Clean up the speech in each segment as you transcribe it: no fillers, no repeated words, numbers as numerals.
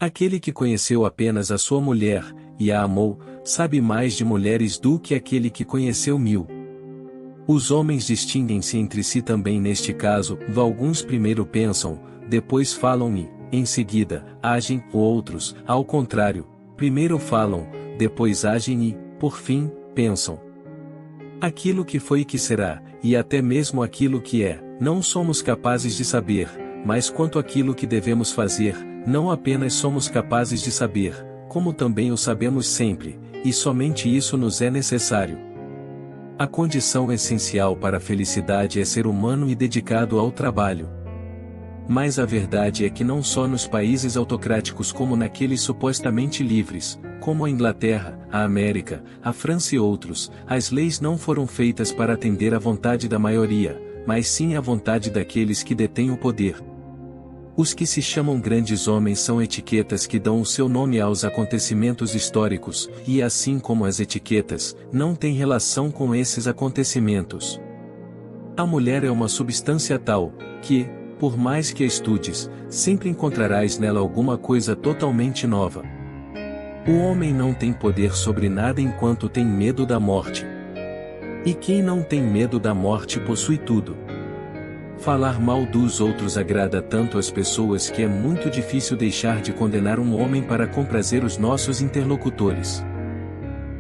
Aquele que conheceu apenas a sua mulher, e a amou, sabe mais de mulheres do que aquele que conheceu 1000. Os homens distinguem-se entre si também neste caso, alguns primeiro pensam, depois falam e, em seguida, agem, outros, ao contrário, primeiro falam, depois agem e, por fim, pensam. Aquilo que foi e que será, e até mesmo aquilo que é, não somos capazes de saber, mas quanto àquilo que devemos fazer, não apenas somos capazes de saber, como também o sabemos sempre, e somente isso nos é necessário. A condição essencial para a felicidade é ser humano e dedicado ao trabalho. Mas a verdade é que não só nos países autocráticos como naqueles supostamente livres, como a Inglaterra, a América, a França e outros, as leis não foram feitas para atender à vontade da maioria, mas sim à vontade daqueles que detêm o poder. Os que se chamam grandes homens são etiquetas que dão o seu nome aos acontecimentos históricos, e assim como as etiquetas, não têm relação com esses acontecimentos. A mulher é uma substância tal, que, por mais que a estudes, sempre encontrarás nela alguma coisa totalmente nova. O homem não tem poder sobre nada enquanto tem medo da morte. E quem não tem medo da morte possui tudo. Falar mal dos outros agrada tanto às pessoas que é muito difícil deixar de condenar um homem para comprazer os nossos interlocutores.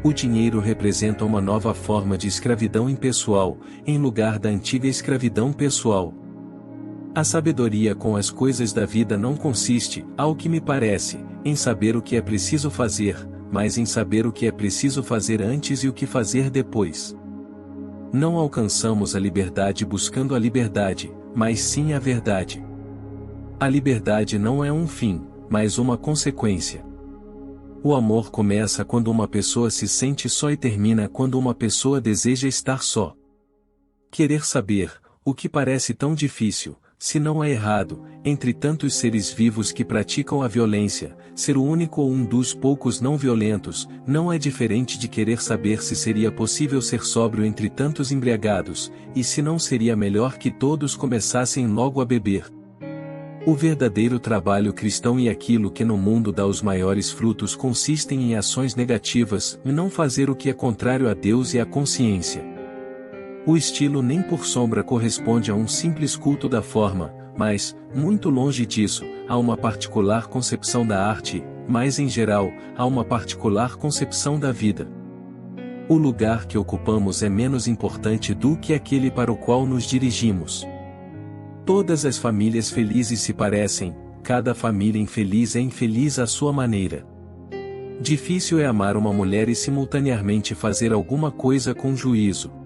O dinheiro representa uma nova forma de escravidão impessoal, em lugar da antiga escravidão pessoal. A sabedoria com as coisas da vida não consiste, ao que me parece, em saber o que é preciso fazer, mas em saber o que é preciso fazer antes e o que fazer depois. Não alcançamos a liberdade buscando a liberdade, mas sim a verdade. A liberdade não é um fim, mas uma consequência. O amor começa quando uma pessoa se sente só e termina quando uma pessoa deseja estar só. Querer saber, o que parece tão difícil, se não é errado, entre tantos seres vivos que praticam a violência, ser o único ou um dos poucos não violentos, não é diferente de querer saber se seria possível ser sóbrio entre tantos embriagados, e se não seria melhor que todos começassem logo a beber. O verdadeiro trabalho cristão e aquilo que no mundo dá os maiores frutos consistem em ações negativas, e não fazer o que é contrário a Deus e à consciência. O estilo nem por sombra corresponde a um simples culto da forma, mas, muito longe disso, há uma particular concepção da arte, mas em geral, há uma particular concepção da vida. O lugar que ocupamos é menos importante do que aquele para o qual nos dirigimos. Todas as famílias felizes se parecem, cada família infeliz é infeliz à sua maneira. Difícil é amar uma mulher e simultaneamente fazer alguma coisa com juízo.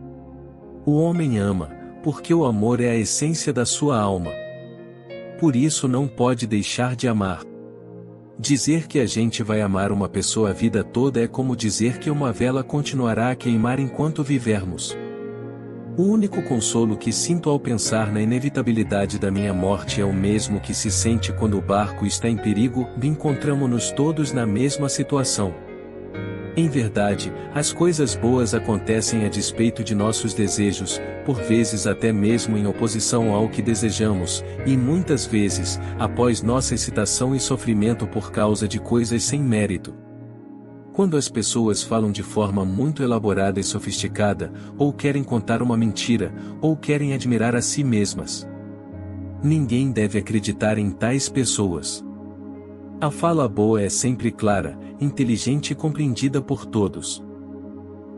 O homem ama, porque o amor é a essência da sua alma. Por isso não pode deixar de amar. Dizer que a gente vai amar uma pessoa a vida toda é como dizer que uma vela continuará a queimar enquanto vivermos. O único consolo que sinto ao pensar na inevitabilidade da minha morte é o mesmo que se sente quando o barco está em perigo, e encontramo-nos todos na mesma situação. Em verdade, as coisas boas acontecem a despeito de nossos desejos, por vezes até mesmo em oposição ao que desejamos, e muitas vezes, após nossa excitação e sofrimento por causa de coisas sem mérito. Quando as pessoas falam de forma muito elaborada e sofisticada, ou querem contar uma mentira, ou querem admirar a si mesmas. Ninguém deve acreditar em tais pessoas. A fala boa é sempre clara, inteligente e compreendida por todos.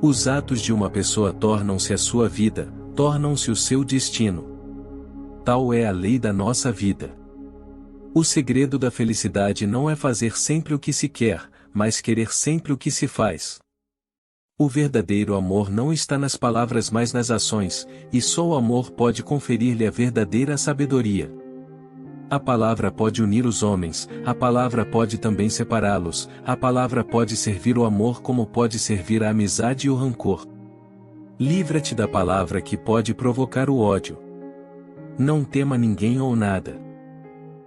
Os atos de uma pessoa tornam-se a sua vida, tornam-se o seu destino. Tal é a lei da nossa vida. O segredo da felicidade não é fazer sempre o que se quer, mas querer sempre o que se faz. O verdadeiro amor não está nas palavras mas nas ações, e só o amor pode conferir-lhe a verdadeira sabedoria. A palavra pode unir os homens, a palavra pode também separá-los, a palavra pode servir o amor como pode servir a amizade e o rancor. Livra-te da palavra que pode provocar o ódio. Não tema ninguém ou nada.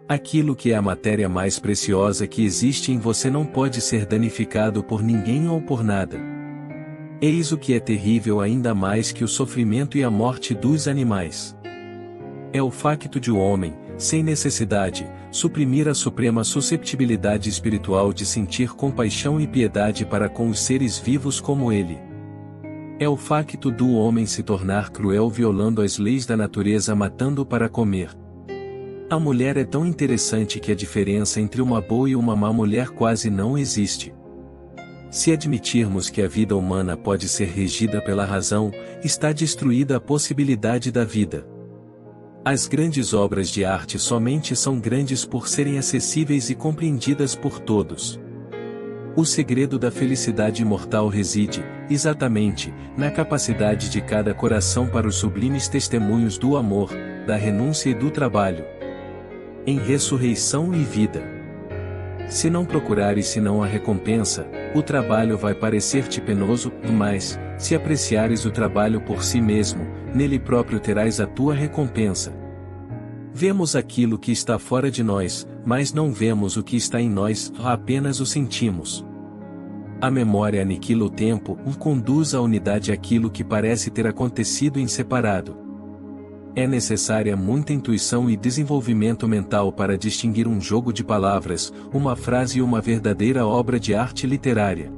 Aquilo que é a matéria mais preciosa que existe em você não pode ser danificado por ninguém ou por nada. Eis o que é terrível ainda mais que o sofrimento e a morte dos animais. É o facto de o homem, sem necessidade, suprimir a suprema susceptibilidade espiritual de sentir compaixão e piedade para com os seres vivos como ele. É o facto do homem se tornar cruel violando as leis da natureza matando para comer. A mulher é tão interessante que a diferença entre uma boa e uma má mulher quase não existe. Se admitirmos que a vida humana pode ser regida pela razão, está destruída a possibilidade da vida. As grandes obras de arte somente são grandes por serem acessíveis e compreendidas por todos. O segredo da felicidade imortal reside, exatamente, na capacidade de cada coração para os sublimes testemunhos do amor, da renúncia e do trabalho. Em ressurreição e vida. Se não procurares senão a recompensa, o trabalho vai parecer-te penoso, mas, se apreciares o trabalho por si mesmo, nele próprio terás a tua recompensa. Vemos aquilo que está fora de nós, mas não vemos o que está em nós, apenas o sentimos. A memória aniquila o tempo e conduz à unidade aquilo que parece ter acontecido em separado. É necessária muita intuição e desenvolvimento mental para distinguir um jogo de palavras, uma frase e uma verdadeira obra de arte literária.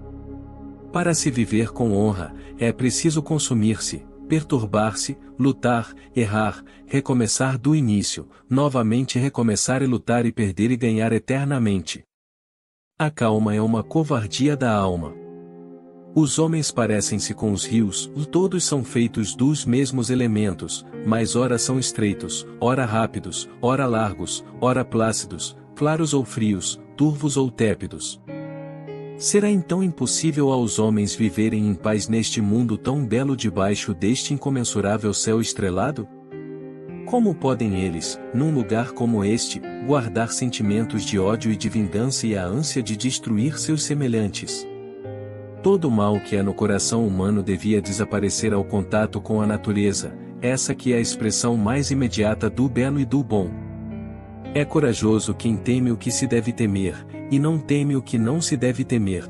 Para se viver com honra, é preciso consumir-se, perturbar-se, lutar, errar, recomeçar do início, novamente recomeçar e lutar e perder e ganhar eternamente. A calma é uma covardia da alma. Os homens parecem-se com os rios, todos são feitos dos mesmos elementos, mas ora são estreitos, ora rápidos, ora largos, ora plácidos, claros ou frios, turvos ou tépidos. Será então impossível aos homens viverem em paz neste mundo tão belo debaixo deste incomensurável céu estrelado? Como podem eles, num lugar como este, guardar sentimentos de ódio e de vingança e a ânsia de destruir seus semelhantes? Todo o mal que há no coração humano devia desaparecer ao contato com a natureza, essa que é a expressão mais imediata do belo e do bom. É corajoso quem teme o que se deve temer, e não teme o que não se deve temer.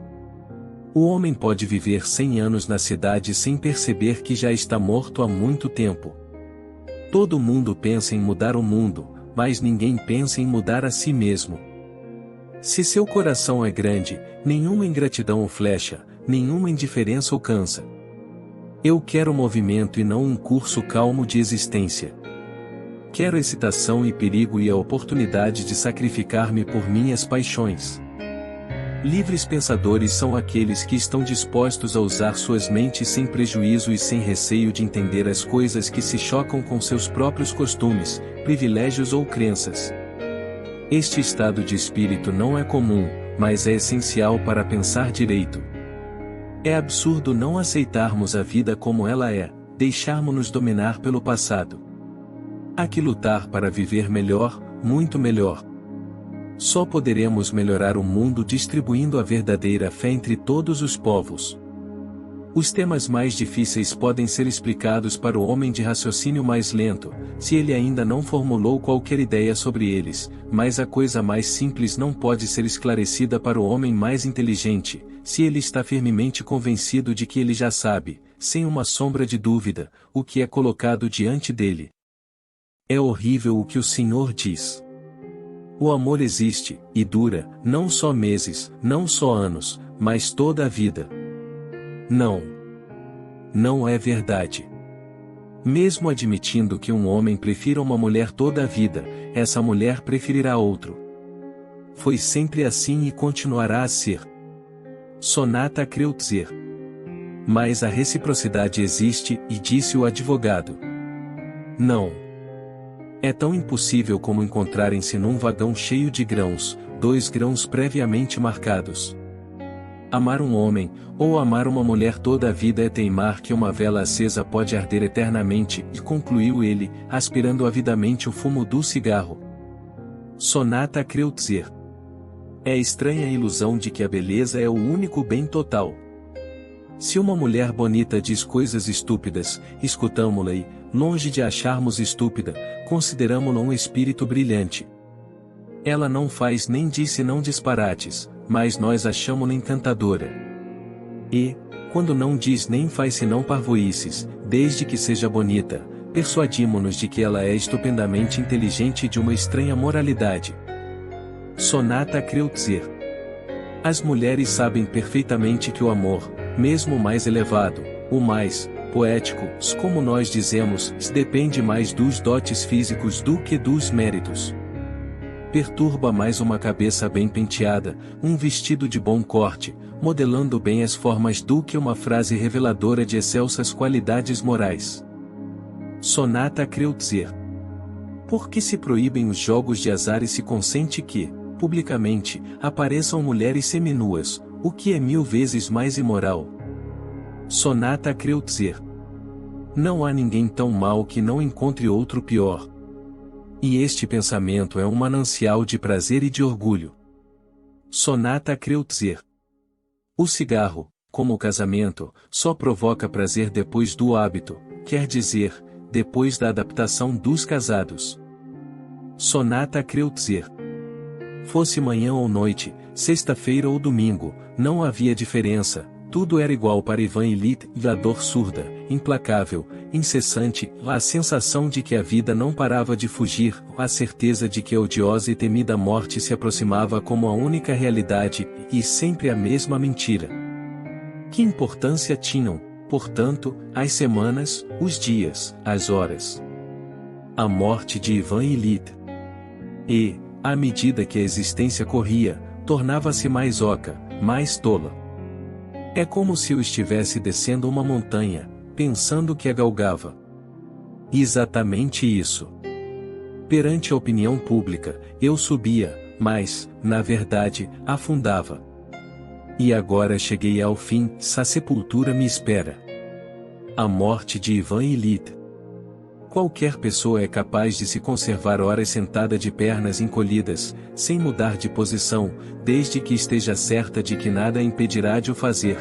O homem pode viver 100 anos na cidade sem perceber que já está morto há muito tempo. Todo mundo pensa em mudar o mundo, mas ninguém pensa em mudar a si mesmo. Se seu coração é grande, nenhuma ingratidão o flecha, nenhuma indiferença o cansa. Eu quero movimento e não um curso calmo de existência. Quero excitação e perigo e a oportunidade de sacrificar-me por minhas paixões. Livres pensadores são aqueles que estão dispostos a usar suas mentes sem prejuízo e sem receio de entender as coisas que se chocam com seus próprios costumes, privilégios ou crenças. Este estado de espírito não é comum, mas é essencial para pensar direito. É absurdo não aceitarmos a vida como ela é, deixarmos-nos dominar pelo passado. Há que lutar para viver melhor, muito melhor. Só poderemos melhorar o mundo distribuindo a verdadeira fé entre todos os povos. Os temas mais difíceis podem ser explicados para o homem de raciocínio mais lento, se ele ainda não formulou qualquer ideia sobre eles, mas a coisa mais simples não pode ser esclarecida para o homem mais inteligente, se ele está firmemente convencido de que ele já sabe, sem uma sombra de dúvida, o que é colocado diante dele. É horrível o que o Senhor diz. O amor existe, e dura, não só meses, não só anos, mas toda a vida. Não. Não é verdade. Mesmo admitindo que um homem prefira uma mulher toda a vida, essa mulher preferirá outro. Foi sempre assim e continuará a ser. Sonata Kreutzer. Mas a reciprocidade existe, e disse o advogado. Não. É tão impossível como encontrarem-se num vagão cheio de grãos, 2 grãos previamente marcados. Amar um homem, ou amar uma mulher toda a vida é teimar que uma vela acesa pode arder eternamente, e concluiu ele, aspirando avidamente o fumo do cigarro. Sonata Kreutzer. É estranha a ilusão de que a beleza é o único bem total. Se uma mulher bonita diz coisas estúpidas, escutamo-la e, longe de acharmos estúpida, consideramo-la um espírito brilhante. Ela não faz nem diz senão disparates, mas nós achamo-la encantadora. E, quando não diz nem faz senão parvoíces, desde que seja bonita, persuadimo-nos de que ela é estupendamente inteligente e de uma estranha moralidade. Sonata a Kreutzer. As mulheres sabem perfeitamente que o amor, mesmo o mais elevado, o mais poético, como nós dizemos, depende mais dos dotes físicos do que dos méritos. Perturba mais uma cabeça bem penteada, um vestido de bom corte, modelando bem as formas do que uma frase reveladora de excelsas qualidades morais. Sonata a Kreutzer. Por que se proíbem os jogos de azar e se consente que, publicamente, apareçam mulheres seminuas, o que é 1000 vezes mais imoral? Sonata a Kreutzer. Não há ninguém tão mau que não encontre outro pior. E este pensamento é um manancial de prazer e de orgulho. Sonata a Kreutzer. O cigarro, como o casamento, só provoca prazer depois do hábito, quer dizer, depois da adaptação dos casados. Sonata a Kreutzer. Fosse manhã ou noite, sexta-feira ou domingo, não havia diferença, tudo era igual para Ivan Ilitch, a dor surda, implacável, incessante, a sensação de que a vida não parava de fugir, a certeza de que a odiosa e temida morte se aproximava como a única realidade, e sempre a mesma mentira. Que importância tinham, portanto, as semanas, os dias, as horas? A morte de Ivan Ilitch. E, à medida que a existência corria, tornava-se mais oca, mais tola. É como se eu estivesse descendo uma montanha, pensando que a galgava. Exatamente isso. Perante a opinião pública, eu subia, mas, na verdade, afundava. E agora cheguei ao fim, a sepultura me espera. A morte de Ivan Ilitch. Qualquer pessoa é capaz de se conservar horas sentada de pernas encolhidas, sem mudar de posição, desde que esteja certa de que nada a impedirá de o fazer.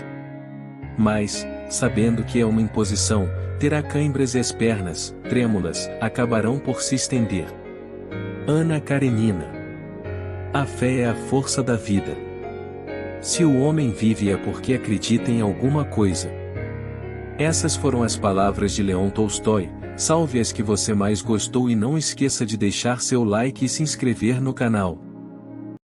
Mas, sabendo que é uma imposição, terá cãibras e as pernas, trêmulas, acabarão por se estender. Ana Karenina. A fé é a força da vida. Se o homem vive é porque acredita em alguma coisa. Essas foram as palavras de Leon Tolstói. Salve as que você mais gostou e não esqueça de deixar seu like e se inscrever no canal.